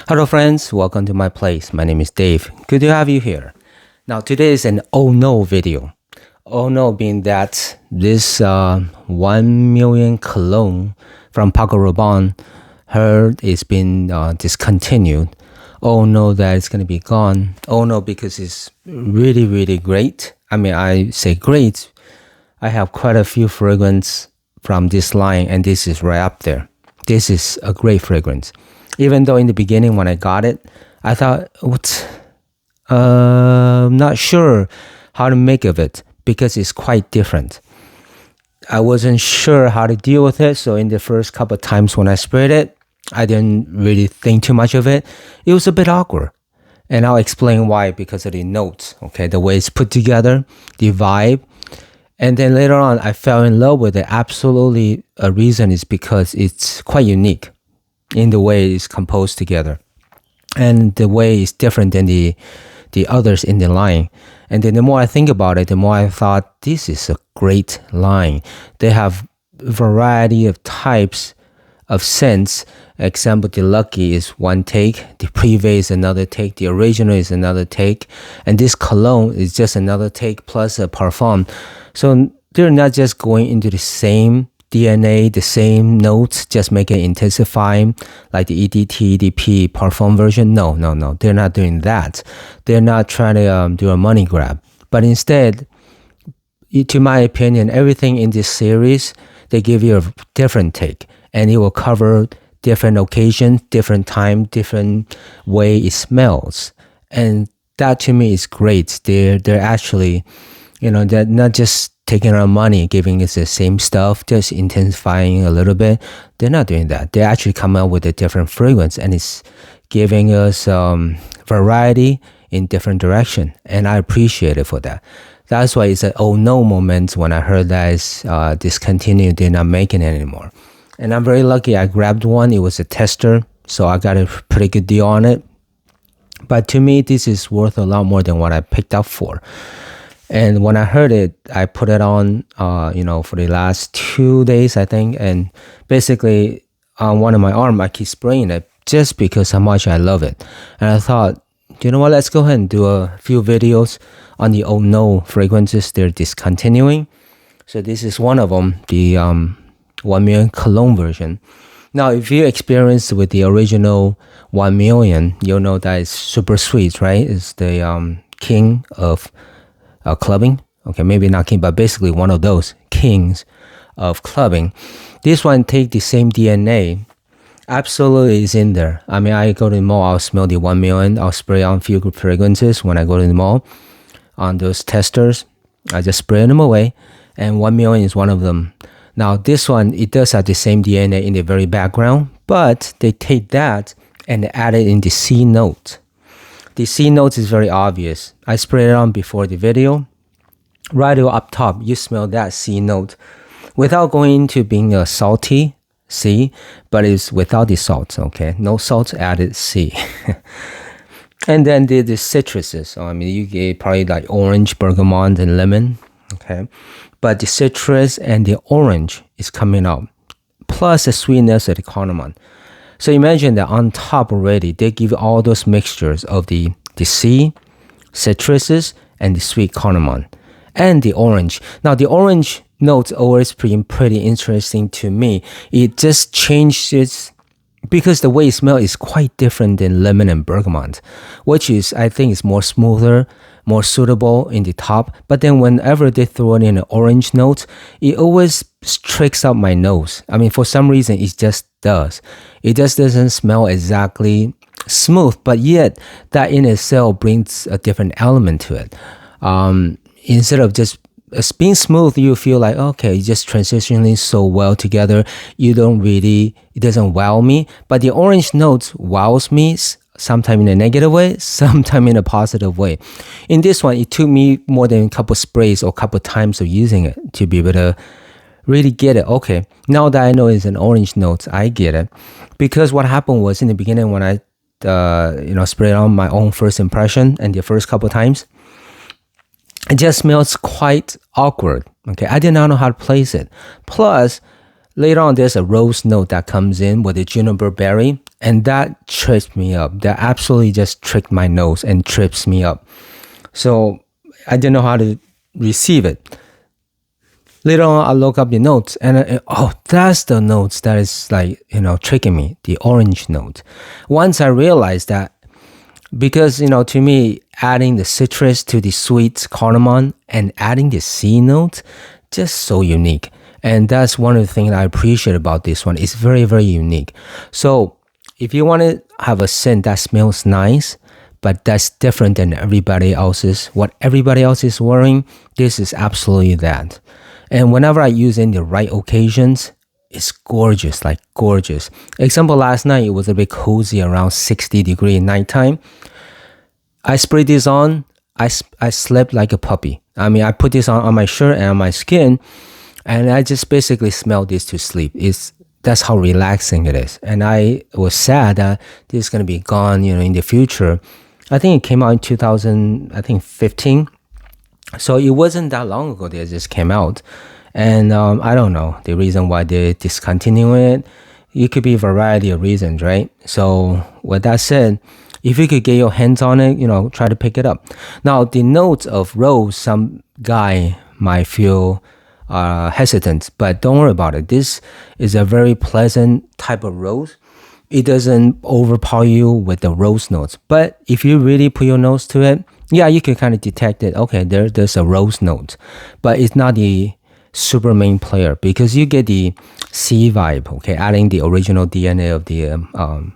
Hello friends, welcome to my place. My name is Dave. Good to have you here. Now today is an oh no video. Oh no being that this 1 million cologne from Paco Rabanne heard it's been discontinued. Oh no that it's going to be gone. Oh no because it's really great. I mean I say great. I have quite a few fragrance from this line and this is right up there. This is a great fragrance. Even though in the beginning when I got it, I thought, not sure how to make of it because it's quite different. I wasn't sure how to deal with it. So in the first couple of times when I sprayed it, I didn't really think too much of it. It was a bit awkward. And I'll explain why because of the notes, okay? The way it's put together, the vibe. And then later on, I fell in love with it. Absolutely a reason is because it's quite unique in the way it's composed together. And the way it's different than the others in the line. And then the more I think about it, the more I thought this is a great line. They have a variety of types of scents. Example, the Lucky is one take, the Privé is another take, the Original is another take, and this Cologne is just another take plus a Parfum. So they're not just going into the same DNA, the same notes, just make it intensifying like the EDT, EDP, Parfum version. No. They're not doing that. They're not trying to do a money grab. But instead, to my opinion, everything in this series, they give you a different take. And it will cover different occasions, different time, different way it smells. And that to me is great. They're actually, they're not just taking our money, giving us the same stuff, just intensifying a little bit. They're not doing that. They actually come out with a different fragrance and it's giving us variety in different direction. And I appreciate it for that. That's why it's an oh no moment when I heard that it's discontinued, they're not making it anymore. And I'm very lucky I grabbed one. It was a tester, so I got a pretty good deal on it. But to me, this is worth a lot more than what I picked up for. And when I heard it, I put it on, for the last 2 days, I think. And basically, on one of my arm, I keep spraying it just because how much I love it. And I thought, you know what, let's go ahead and do a few videos on the oh no fragrances they're discontinuing. So this is one of them, the 1 million cologne version. Now, if you experienced with the original 1 million, you'll know that it's super sweet, right? It's the king of clubbing. Okay, maybe not king, but basically one of those kings of clubbing. This one take the same DNA. Absolutely is in there. I mean, I go to the mall, I'll smell the 1 million. I'll spray on a few good fragrances when I go to the mall. On those testers, I just spray them away. And 1 million is one of them. Now, this one, it does have the same DNA in the very background, but they take that and add it in the C note. The C note is very obvious. I sprayed it on before the video. Right up top, you smell that C note without going into being a salty C, but it's without the salt, okay? No salt added C. And then the citruses. So, I mean, you get probably like orange, bergamot, and lemon, okay? But the citrus and the orange is coming out, plus the sweetness of the cardamom. So imagine that on top already, they give all those mixtures of the C, citruses, and the sweet cardamom, and the orange. Now, the orange notes always pretty interesting to me. It just changes because the way it smells is quite different than lemon and bergamot, which is, I think, is more smoother, more suitable in the top. But then whenever they throw in an orange note, it always tricks up my nose. I mean, for some reason, it just does. It just doesn't smell exactly smooth, but yet that in itself brings a different element to it. Instead of just being smooth, you feel like, okay, just transitioning so well together. It doesn't wow me. But the orange notes wows me, sometimes in a negative way, sometimes in a positive way. In this one, it took me more than a couple sprays or a couple times of using it to be able to really get it. Okay, now that I know it's an orange note, I get it. Because what happened was in the beginning when I sprayed on my own first impression and the first couple times, it just smells quite awkward. Okay, I did not know how to place it. Plus, Later on, there's a rose note that comes in with the juniper berry, and that trips me up. That absolutely just tricked my nose and trips me up. So I didn't know how to receive it. Later on, I look up the notes, and that's the notes that is like, tricking me, the orange note. Once I realized that, because, to me, adding the citrus to the sweet cardamom and adding the C note, just so unique. And that's one of the things I appreciate about this one. It's very, very unique. So if you want to have a scent that smells nice, but that's different than everybody else's, what everybody else is wearing, this is absolutely that. And whenever I use it in the right occasions, it's gorgeous, like gorgeous. Example, last night, it was a bit cozy, around 60 degrees nighttime. I sprayed this on. I slept like a puppy. I mean, I put this on my shirt and on my skin, and I just basically smelled this to sleep. That's how relaxing it is. And I was sad that this is going to be gone, in the future. I think it came out in 2015. So it wasn't that long ago that it just came out. And I don't know the reason why they discontinue it. It could be a variety of reasons, right? So with that said, if you could get your hands on it, try to pick it up. Now, the notes of rose, some guy might feel hesitant, but don't worry about it. This is a very pleasant type of rose. It doesn't overpower you with the rose notes. But if you really put your nose to it, yeah, you can kind of detect it. Okay, there's a rose note, but it's not the super main player, because you get the C vibe, okay, adding the original DNA of the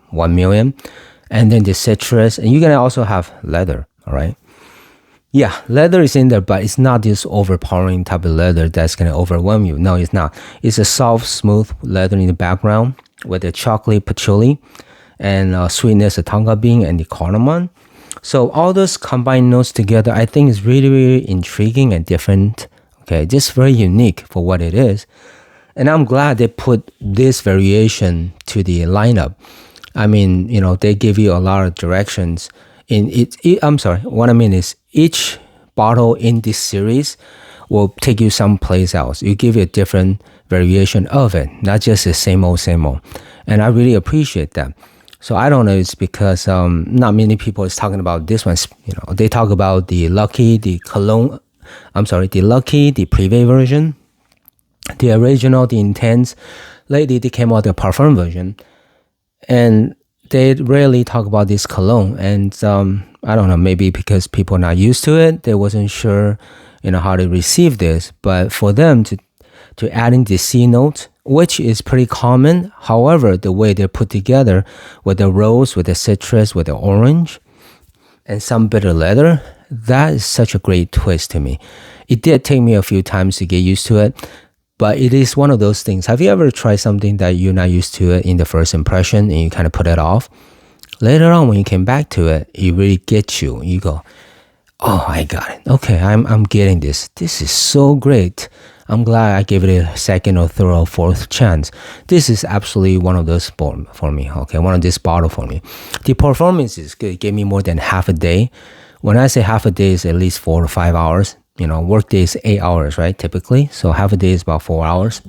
1 million, and then the citrus, and you're gonna also have leather, all right? Yeah, leather is in there, but it's not this overpowering type of leather that's going to overwhelm you. No, it's not. It's a soft, smooth leather in the background with the chocolate patchouli and sweetness of tonka bean and the cardamom. So all those combined notes together, I think is really, really intriguing and different. Okay, just very unique for what it is. And I'm glad they put this variation to the lineup. I mean, they give you a lot of directions. What I mean is each bottle in this series will take you someplace else. You give you a different variation of it, not just the same old. And I really appreciate that. So I don't know, it's because not many people is talking about this one. They talk about the Lucky, the Privé version, the original, the Intense. Lately, they came out the Parfum version. And they rarely talk about this cologne, and I don't know, maybe because people are not used to it, they wasn't sure, how to receive this. But for them to add in the C note, which is pretty common, however, the way they're put together with the rose, with the citrus, with the orange, and some bitter leather, that is such a great twist to me. It did take me a few times to get used to it. But it is one of those things. Have you ever tried something that you're not used to it in the first impression and you kind of put it off? Later on, when you came back to it, it really gets you. You go, oh, I got it. Okay, I'm getting this. This is so great. I'm glad I gave it a second or third or fourth chance. This is absolutely one of those for me. Okay, one of this bottle for me. The performance is good. It gave me more than half a day. When I say half a day, is at least 4 to 5 hours. Work day is 8 hours, right? Typically. So half a day is about 4 hours.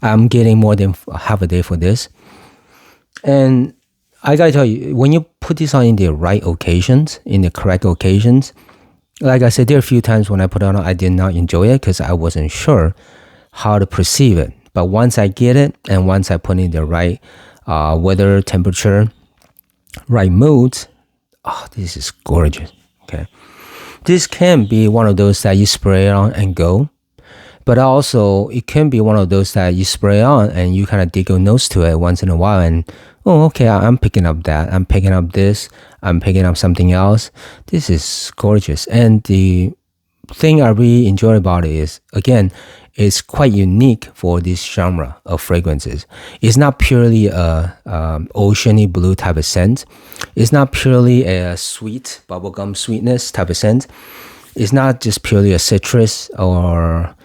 I'm getting more than half a day for this. And I gotta tell you, when you put this on in the right occasions, in the correct occasions, like I said, there are a few times when I put it on, I did not enjoy it because I wasn't sure how to perceive it. But once I get it, and once I put in the right weather, temperature, right moods, this is gorgeous. Okay. This can be one of those that you spray on and go, but also it can be one of those that you spray on and you kind of dig your nose to it once in a while and, okay, I'm picking up that, I'm picking up this, I'm picking up something else. This is gorgeous. And the thing I really enjoy about it is, again, it's quite unique for this genre of fragrances. It's not purely a oceany blue type of scent. It's not purely a sweet bubblegum sweetness type of scent. It's not just purely a citrus or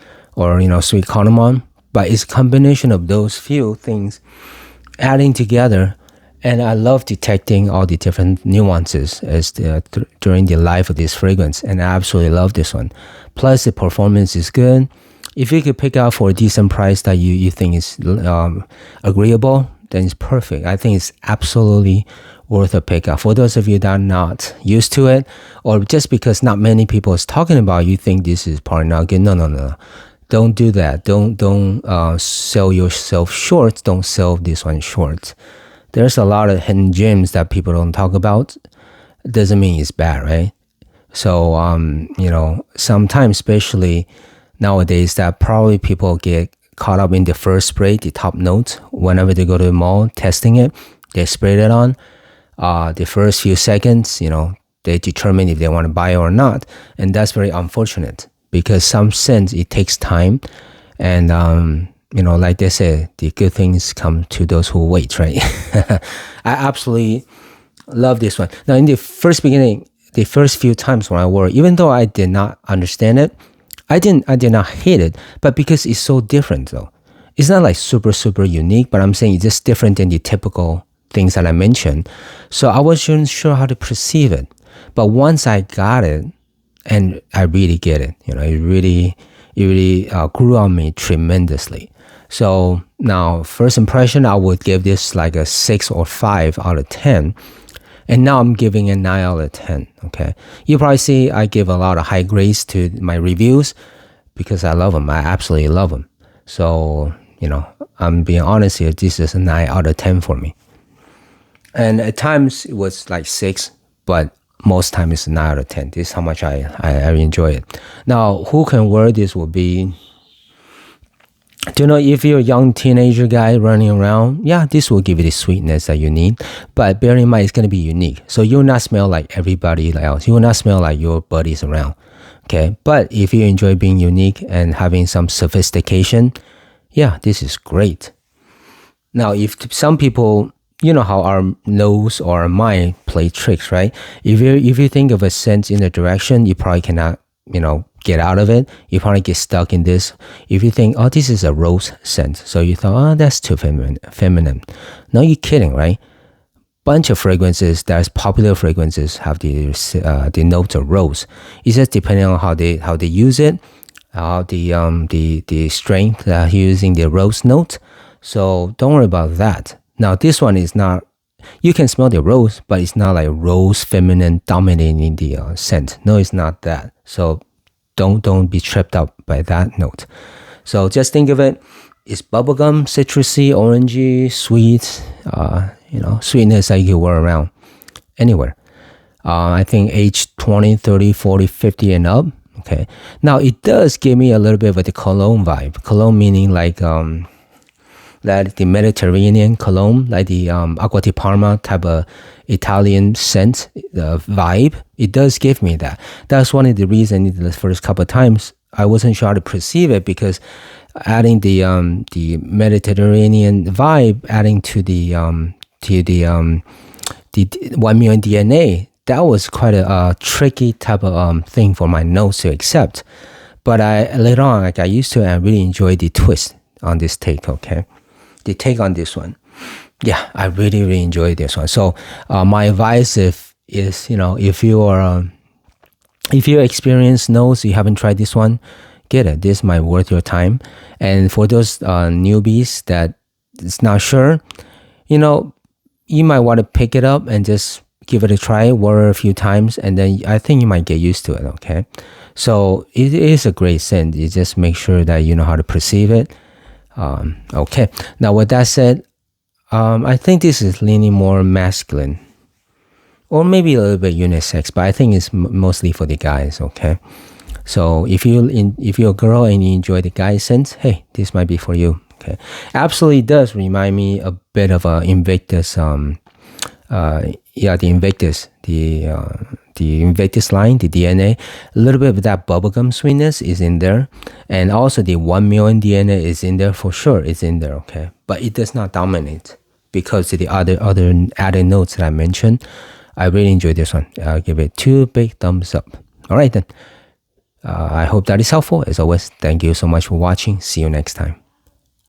sweet cardamom, but it's a combination of those few things adding together. And I love detecting all the different nuances during the life of this fragrance. And I absolutely love this one. Plus, the performance is good. If you could pick out for a decent price that you think is agreeable, then it's perfect. I think it's absolutely worth a pick up. For those of you that are not used to it, or just because not many people is talking about, you think this is probably not good. No. Don't do that. Don't sell yourself short. Don't sell this one short. There's a lot of hidden gems that people don't talk about. Doesn't mean it's bad, right? So sometimes, especially nowadays, that probably people get caught up in the first spray, the top note. Whenever they go to the mall testing it, they spray it on. The first few seconds, they determine if they want to buy it or not, and that's very unfortunate because some scents it takes time, and like they say, the good things come to those who wait, right? I absolutely love this one. Now, in the first beginning, the first few times when I wore it, even though I did not understand it, I did not hate it, but because it's so different though. It's not like super, super unique, but I'm saying it's just different than the typical things that I mentioned. So I wasn't sure how to perceive it. But once I got it, and I really get it, it really grew on me tremendously. So now, first impression, I would give this like a 6 or 5 out of 10. And now I'm giving a 9 out of 10, okay? You probably see I give a lot of high grades to my reviews because I love them. I absolutely love them. So, I'm being honest here. This is a 9 out of 10 for me. And at times it was like 6, but most times it's 9 out of 10. This is how much I enjoy it. Now, who can wear this would be... if you're a young teenager guy running around, yeah, this will give you the sweetness that you need. But bear in mind, it's going to be unique. So you will not smell like everybody else. You will not smell like your buddies around. Okay. But if you enjoy being unique and having some sophistication, yeah, this is great. Now, if some people, how our nose or our mind play tricks, right? If you think of a scent in a direction, you probably cannot, get out of it. You probably get stuck in this. If you think, oh, this is a rose scent, so you thought, oh, that's too feminine. No, you're kidding, right? Bunch of fragrances, there's popular fragrances have the notes of rose. It's just depending on how they use it, the strength that using the rose note. So don't worry about that. Now this one is not. You can smell the rose, but it's not like rose feminine dominating the scent. No, it's not that. So don't be tripped up by that note. So just think of it. It's bubblegum, citrusy, orangey, sweet, sweetness that you can wear around anywhere. I think age 20, 30, 40, 50 and up. Okay. Now it does give me a little bit of the cologne vibe. Cologne meaning like that the Mediterranean cologne, like the Acqua di Parma type of Italian scent vibe. It does give me that. That's one of the reasons the first couple of times I wasn't sure how to perceive it, because adding the Mediterranean vibe, adding to the 1 million DNA, that was quite a tricky type of thing for my nose to accept. But later on, I got used to it and really enjoyed the twist on this take, okay? The take on this one. Yeah, I really, really enjoyed this one. So my advice is, if you're experienced nose, you haven't tried this one, get it. This might worth your time. And for those newbies that is not sure, you might want to pick it up and just give it a try, wear it a few times, and then I think you might get used to it, okay? So it is a great scent. You just make sure that you know how to perceive it. Okay. Now, with that said, I think this is leaning more masculine, or maybe a little bit unisex, but I think it's mostly for the guys, okay? So if you're a girl and you enjoy the guy scent, hey, this might be for you, okay? Absolutely does remind me a bit of a Invictus, the Invictus, the Invictus line, the DNA. A little bit of that bubblegum sweetness is in there, and also the 1 million DNA is in there for sure. It's in there, okay? But it does not dominate because of the other added notes that I mentioned. I really enjoyed this one. I'll give it 2 big thumbs up. All right then. I hope that is helpful. As always, thank you so much for watching. See you next time.